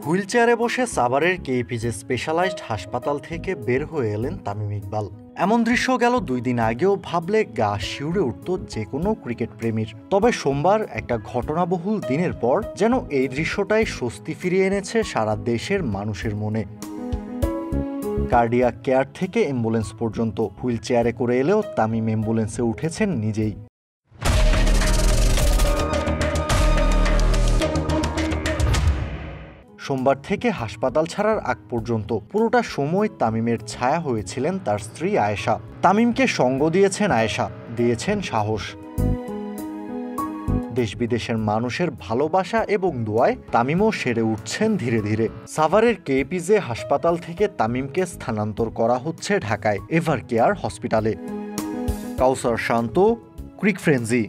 হুইলচেয়ারে বসে সাভারের KPJ specialised হাসপাতাল থেকে বের হয়ে এলেন তামিম ইকবাল। এমন দৃশ্য গেল 2 দিন আগেও ভাবলে গা শিউরে উঠত যে কোনো ক্রিকেট প্রেমীর। তবে সোমবার একটা ঘটনাবহুল দিনের পর যেন এই দৃশ্যটাই স্বস্তি ফিরিয়ে এনেছে সারা দেশের মানুষের মনে। কার্ডিয়াক কেয়ার থেকে অ্যাম্বুলেন্স পর্যন্ত হুইলচেয়ারে করে এলেও তামিম অ্যাম্বুলেন্সে উঠেছেন নিজেই। সোমবার থেকে হাসপাতাল ছাড়ার আগ পর্যন্ত পুরোটা সময় তামিমের ছায়া হয়েছিলেন তার স্ত্রী আয়েশা। তামিমকে সঙ্গ দিয়েছেন আয়েশা, দিয়েছেন সাহস। দেশ বিদেশের মানুষের ভালোবাসা এবং দোয়ায় তামিমও সেরে উঠছেন ধীরে ধীরে। সাভারের কেপিজে হাসপাতাল থেকে তামিমকে স্থানান্তর করা হচ্ছে ঢাকায় এভার কেয়ার হসপিটালে। কাউসার শান্ত, ক্রিক ফ্রেঞ্জি।